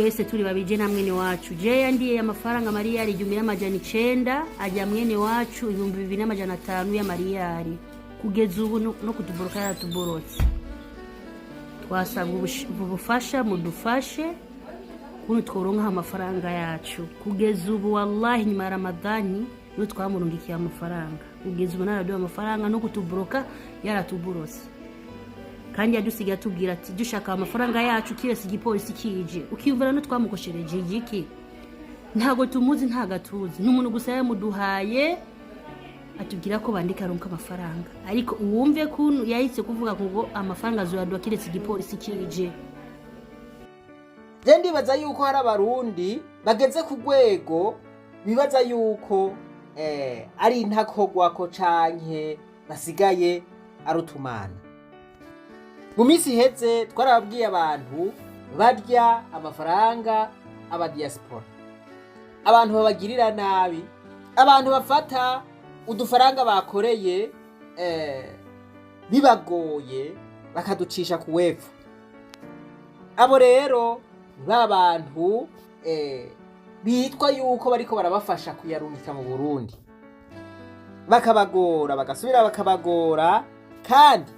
twese turi babije na mwene wacu. Je yandiye amafaranga mariyari 1900 ajya mwene wacu 2500 ya mariyari. Kugeza ubu no kutuboroka yaratuborotse. Twasanga ubufasha mudufashe kuno tworonka amafaranga yacu. Kugeza ubu wallahi nyuma ya Ramadani no twamurungikiye amafaranga. Kugeza ubu naraduha amafaranga no kutuboroka yaratuborotse. Kandi yadusiga tubwira ati dushaka amafaranga yacu kirese igipolisi kije. Ukiyumvira no twamukoshereje igiki. Ntago tumuzi ntagatuzi. N'umuntu gusa yamuduhaye atubwira ko bandika ronka amafaranga. Ariko uwumve kuntu yahise kuvuga ngo amafaranga azoyadwa kirese igipolisi kije. Je ndibaza yuko hari abarundi bageze ku rwego bibaza yuko ari intakogwako canke basigaye arutumana. Mu minsi iheze twarababwiye abantu barya amafaranga aba diaspora, abantu babagirira nabi, abantu bafata udufaranga bakoreye bibagoye bakaducisha ku wepfo. Abo rero babantu bitwa yuko bariko barabafasha kuyarungika mu Burundi, bakabagora bagasubira bakabagora, kandi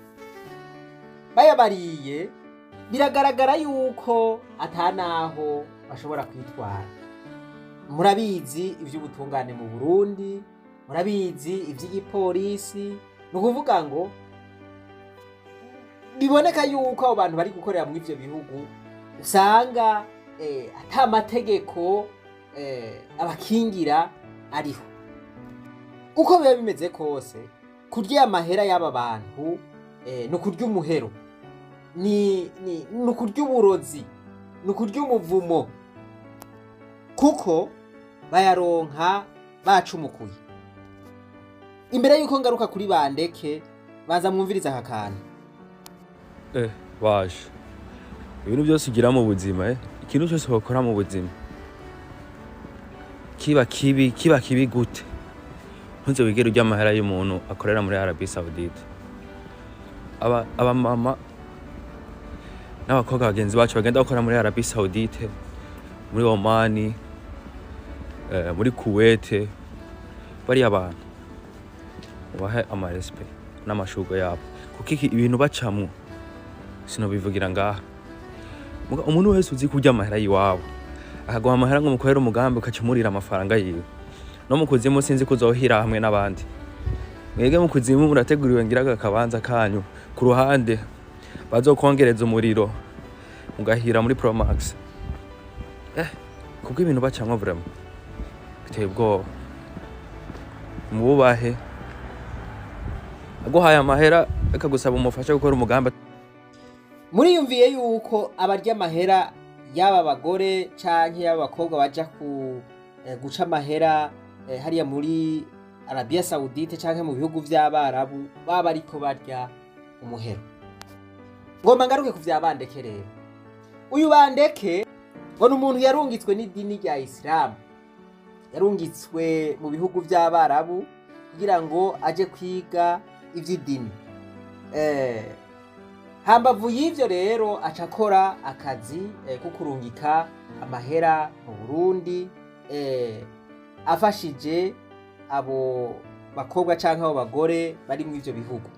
bayabariye biragaragara yuko atanaho bashobora kwitwara. Murabizi ivy'ubutungane mu Burundi, murabizi ivy'igipolisi, nukuvuga ngo biboneka yuko abo bantu bari gukorera mu ivyo bihugu usanga ata mategeko abakingira ariho. Uko biba bimeze kose, kurya amahera y'aba bantu no kurya umuhero, ni kurya uburozi, ni kurya umuvumo, kuko bayaronka bacumukuye. Imbere yuko ngaruka kuri Bandeke, baza mwumviriza aka kantu. Waje ibintu byose ugira mu buzima, ikintu cyose bakora mu buzima kiba kibi gute, ntuze wigera urya amahera y'umuntu akorera muri Arabie Saoudite. Aba mama n'abakobwa bagenzi bacu bagenda bakora muri Arabie Saoudite, muri Oman, muri Kuwait, bari abantu ubahe amarespect n'amashugo yabo, kuko ibintu bacamwe sinobivugira ngaha. Umuntu wese uzi kurya amahera yiwabo akaguha amahera ngo mukorera umugambi ukacumurira amafaranga yiwe, no mu kuzimu sinzi kuzohira hamwe n'abandi. Mwege mu kuzimu murateguriwe ngiraga akabanza kanyu ku ruhande bazokongereza umuriro mugahira muri Pro Max. Kuko ibintu bacamwa vraiment biteye ubwoba. Mububahe, aguhaye amahera akagusaba umufasha gukora umugambi. Muriyumviye yuko abarya amahera y'aba bagore canke y'aba bakobwa baja guca amahera hariya muri Arabia Saoudite canke mu bihugu vy'Abarabu baba ariko barya umuhero. Ngomba ngaruke ku vya Bandeke rero. Uyu Bandeke ngo n'umuntu yarungitswe n'idini rya Islam, yarungitswe mu bihugu vy'Abarabu kugira ngo aje kwiga ivy'idini. Hambavu y'ivyo rero acakora akazi ko kurungika amahera mu Burundi, afashije abo bakobwa canke abo bagore bari mu ivyo bihugu.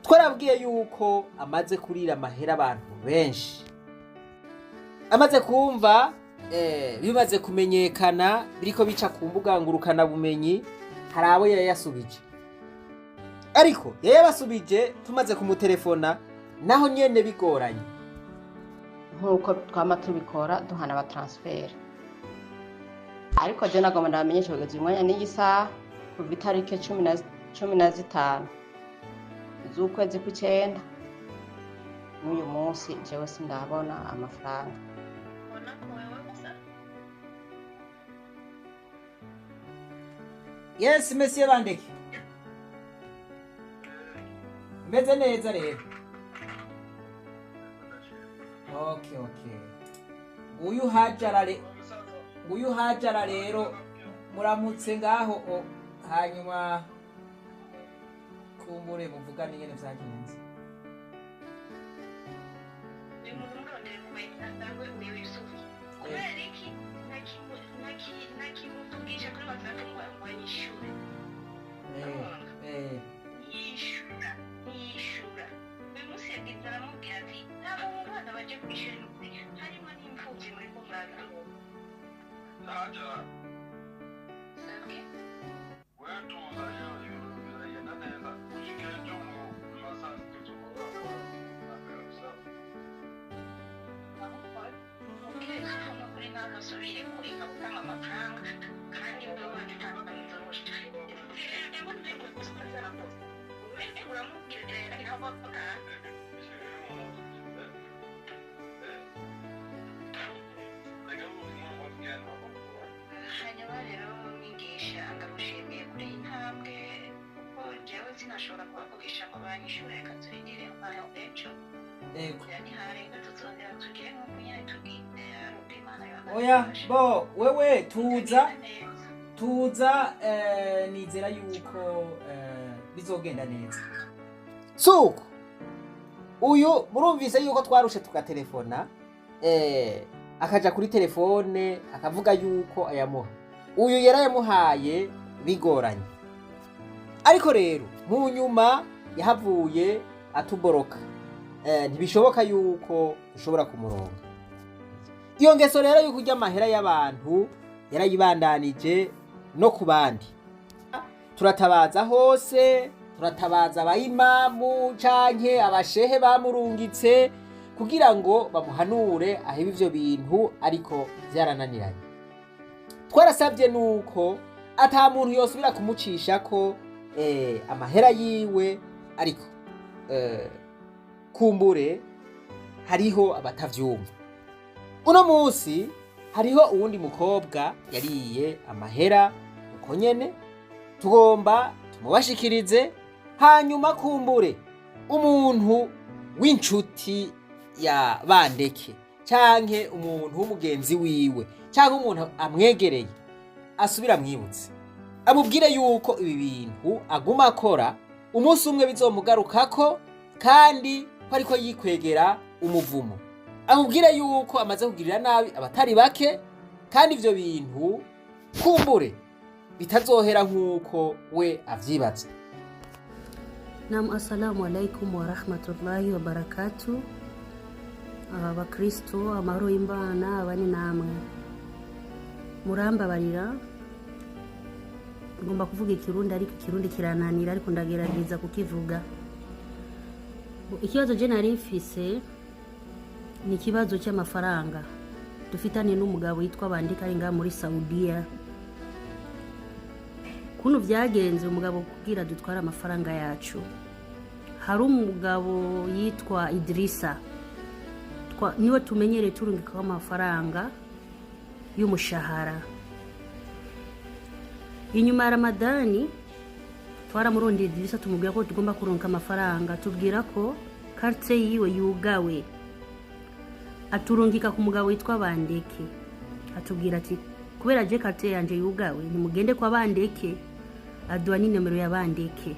Twarabwiye yuko amaze kurira amahera abantu benshi, amaze kumva bimaze kumenyekana biriko bica ku mbuga ngurukana bumenyi, hari abo yayasubije. Ariko yayabasubije tumaze kumutelefona naho nyene bigoranye, nkuko twama tubikora duhana aba transfer. Ariko je nagomba ndamenyesha kugeza umwanya n'igisaha kuva itariki 15 z'ukwezi kw'icenda n'uyu munsi jewe sindabona amafaranga. Yes, Monsieur Bandeke. Meze neza rero. Okay. Uyu hajara rero muramutse ngaho, hanyuma kumbure muvugane ingene vyagenze. Oya bo wewe tuza nizera yuko bizogenda neza. Suko uyu murumvise yuko twarushe tukatelefona akaja kuri telefone akavuga yuko ayamuha. Uyu yarayamuhaye bigoranye. Ariko rero mu nyuma yahavuye atuboroka. Ntibishoboka yuko ushobora kumuronga. Iyo ngeso rero yuko urya amahera y'abantu yarayibandanije no ku bandi. Turatabaza hose, turatabaza abayimamu canke abashehe bamurungitse kugira ngo bamuhanure ahebe ivyo bintu, ariko vyarananiranye. Twarasabye nuko ata muntu yosubira kumucisha ko amahera yiwe, ariko kumbure hariho abatavyumva. Uno musi hariho uwundi mukobwa yariye amahera uko nyene, tugomba tumubashikirize, hanyuma kumbure umuntu w'incuti ya Bandeke canke umuntu w'umugenzi wiwe canke umuntu amwegereye asubira mwibutse, amubwire yuko ibi bintu aguma akora umunsi umwe bizomugarukako kandi ko ariko yikwegera umuvumo. Amubwire yuko amaze kugirira nabi abatari bake kandi ivyo bintu kumbure bitazohera nk'uko we avyibaza. Assalamu alaikum wa rahmatullahi wa barakatuh. Abakristo amahoro y'Imana abane namwe. Murambabarira, ngomba kuvuga ikirundi ariko ikirundi kirananira, ariko ndagerageza kukivuga. Ikibazo je nari mfise ni ikibazo cy'amafaranga dufitanye n'umugabo yitwa Bandeke ari nga muri Saudiya. Kuno vyagenze umugabo kugira dutwara amafaranga yacu, hari umugabo yitwa Idrisa niwe tumenyereye turungika amafaranga y'umushahara. Inyuma ya Ramadani twaramuronde Idrisa tumubwira ko tugomba kurunka amafaranga, tubwira ko carte yiwe yugawe. Aturungika ku mugabo witwa Bandeke, atubwira ati kubera je carte yanje yugawe nimugende kwa Bandeke aduha ni numero ya Bandeke.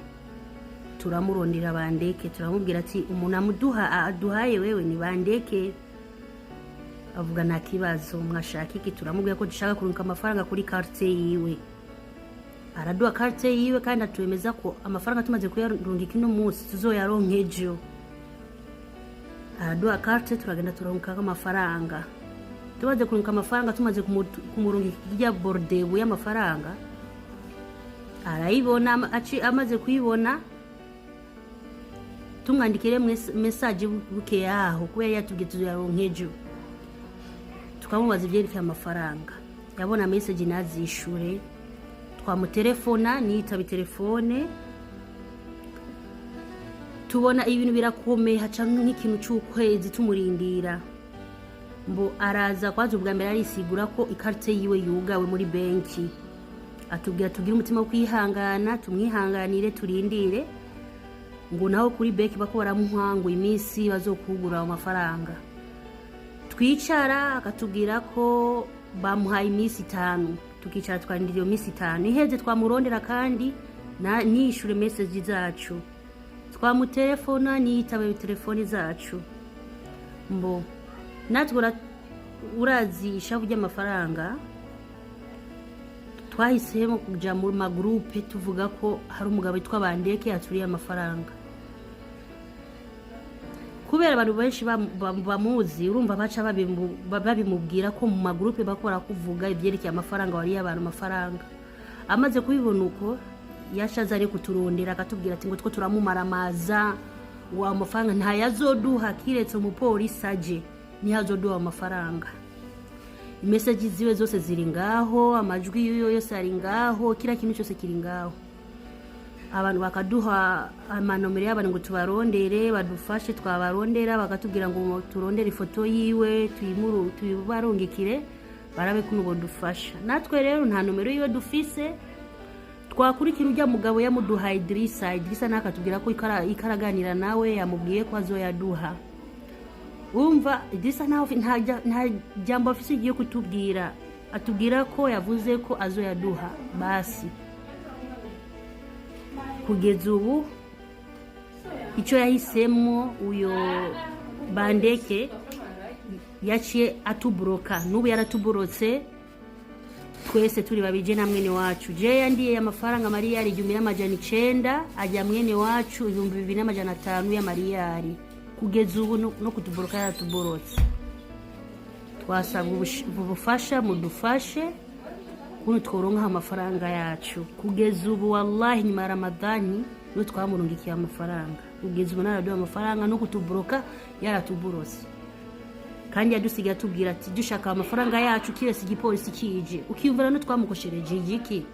Turamurondera Bandeke, turamubwira ati umuntu amuduha aduhaye wewe ni Bandeke. Avuga nta kibazo mwashaka iki, turamubwira ko dushaka kurunka amafaranga kuri carte yiwe. Araduha carte yiwe kandi atwemeza ko amafaranga tumaze kuyarungika ino munsi tuzoyaronka ejo. Araduha carte, turagenda turunka amafaranga. Tumaze kurunka amafaranga, tumaze kumurungika irya bordebu y'amafaranga, arayibona. Amaze kuyibona tumwandikire message buke yaho kubera yatubwiye tuzoyaronka ejo. Tukamubaza ibyerekeye amafaranga, yabona message nazishure. Twamutelefona niyitaba telefone, tubona ibintu birakomeye, haca nk'ikintu cy'ukwezi tumurindira. Mbo araza kwaje ubwa mbere arisigura ko ikarite yiwe yugawe muri benki. Atubwira tugira umutima wo kwihangana, tumwihanganire turindire ngo naho kuri benki bako baramuhangwa iminsi bazokugura amafaranga. Twicara akatubwira ko bamuhaye iminsi 5, tukicara twarindiriye iminsi 5. Iheze twamurondera kandi nishure message zacu, twamutelefona niyitabe telefone zacu. Mbo natwe urazi ishavu ry'amafaranga, twahisemo kuja mu magroupe tuvuga ko hari umugabo witwa Bandeke aturiye amafaranga. kubera abantu benshi bamuzi urumva baca babimubwira ko mu magroupe bakora kuvuga ivyerekeye amafaranga wari abantu amafaranga amaze kubibona uko yashaza ari kuturondera akatubwira ati ngo two turamumaramaza wa amafaranga ntayazoduha kiretse umupolisi aje ntihazoduha amafaranga message ziwe zose ziri ngaho amajwi yose ari ngaho kila kintu cyose kiri ngaho abantu bakaduha amanomero y'abantu ngo tubarondere badufashe twabarondera bakatubwira ngo turondere ifoto yiwe tuyibarungikire barabe kuno dufasha natwe rero nta nomero yiwe dufise twakurikira ujya mugabo yamuduha Idrissa nakatubwira ko ikaraganira nawe yamubwiye ko azoyaduha umva Idrissa nta jambo afise igiye kutubwira atubwira ko yavuze ko azoyaduha basi kugeza ubu icyo yahisemo uyo Bandeke yaciye atuburoka n'ubu yaratuburotse twese turi babije na mwene wacu je yandiye amafaranga mariyari 1900 ajya mwene wacu 2500 ya mariyari kugeza ubu no kutuburoka yaratuburotse twasabwa ubufasha mudufashe kuno tworonka amafaranga yacu kugeza ubu wallahi nyuma ya Ramadhani no twamurungikiye amafaranga kugeza ubu naraduha amafaranga no kutuburoka yaratuburose kandi yadusigaye atubwira ati dushaka amafaranga yacu kirese igipolisi kije ukiyumvira no twamukoshereje igiki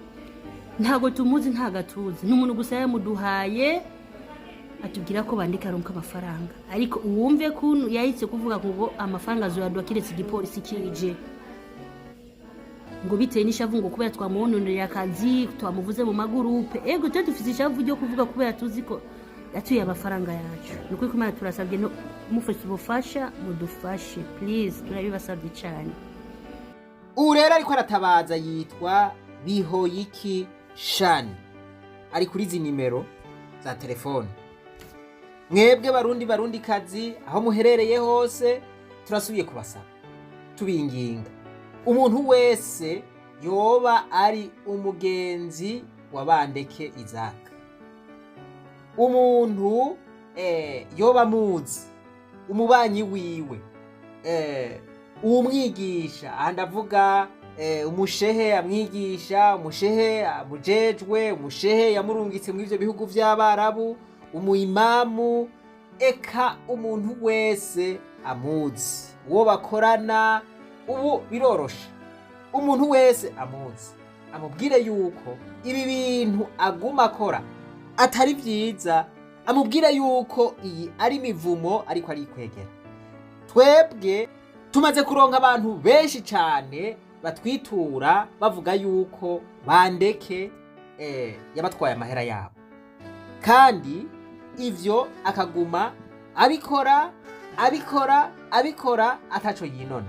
ntago tumuzi ntagatuzi n'umuntu gusa yamuduhaye atubwira ko Bandeke aronka amafaranga ariko uwumve kuntu yahitse kuvuga ngo amafaranga azoyaduha kirese igipolisi kije ngo biteye n'ishavu ngo kubera twamuhononera akazi twamuvuze mu magurupe ego twe dufite ishavu ryo kuvuga kubera tuzi ko yatuye amafaranga yacu nuko Imana turasabye no mufashe ubufasha mudufashe please turabibasabye cyane urera ariko aratabaza yitwa Bihoyiki Shani ari kuri izi nimero za telefone mwebwe barundi kazi aho muherereye hose turasubiye kubasaba tubinginga umuntu wese yoba ari umugenzi wa Bandeke Izaka umuntu yoba muzi umubanyi wiwe umwigisha andavuga umushehe amwigisha umushehe amujejwe umushehe yamurungitse mu ivyo bihugu vy'abarabu umuimamu eka umuntu wese amuzi uwo bakorana ubu biroroshe umuntu wese amuzi amubwire yuko ibi bintu aguma akora atari byiza amubwire yuko iyi ari mivumo ariko ari kwegera twebwe tumaze kuronka abantu benshi cyane batwitura bavuga yuko Bandeke yabatwaye amahera yabo kandi ivyo akaguma abikora ataco yinona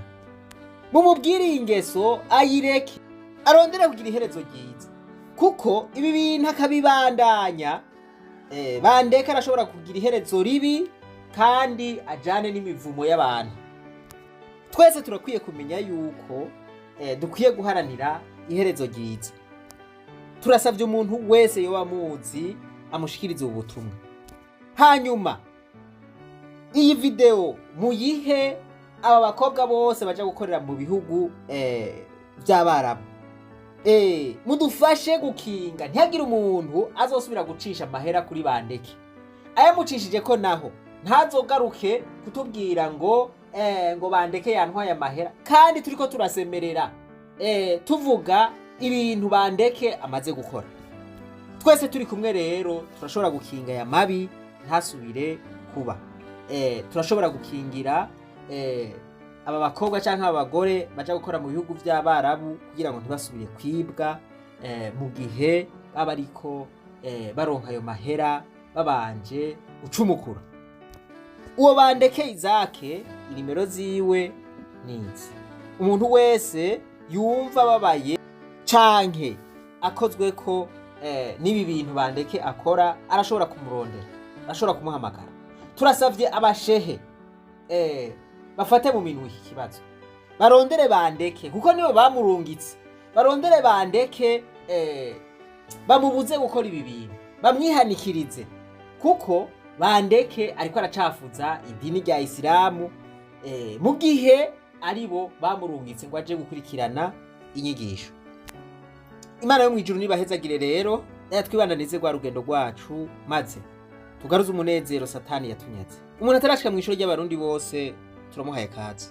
mumubwire ingeso ayireke arondere kugira iherezo ryiza kuko ibi bintu akabibandanya Bandeke arashobora kugira iherezo ribi kandi ajane n'imivumo y'abantu twese turakwiye kumenya yuko dukwiye guharanira iherezo ryiza turasabye umuntu wese yoba muzi amushikirize ubutumwa hanyuma iyi video muyihe aba bakobwa bose baje gukorera mu bihugu by'abarabu mudufashe gukinga ntihagire umuntu azosubira gucisha amahera kuri Bandeke ayamucishije ko naho ntazogaruke kutubwira ngo Bandeke yantwaye amahera kandi turiko turasemerera tuvuga ibintu Bandeke amaze gukora twese turi kumwe rero turashobora gukinga ya mabi ntasubire kuba turashobora gukingira aba bakobwa canke abagore baje gukora mu bihugu by'abarabu kugira ngo ntibasubire kwibwa mu gihe baba ariko baronka ayo mahera babanje gucumukura uwo Bandeke Izake inimero ziwe nizi umuntu wese yumva babaye canke akozwe ko nibi bintu Bandeke akora arashobora kumurondera arashobora kumuhamagara turasavye abashehe bafate mu minwe iki kibazo barondere Bandeke kuko nibo bamurungitse barondere Bandeke bamubuze gukora ibi bintu bamwihanikirize kuko Bandeke ariko aracafuza idini rya Isilamu mu gihe aribo bamurungitse ngo aje gukurikirana inyigisho. Imana yo mwijuru nibahezagire rero twibandanize rwa rugendo rwacu maze tugaruze umunezero Satani yatunyaze. Umuntu atarashika mu ishuri ry'abarundi bose turamuhaye kaze.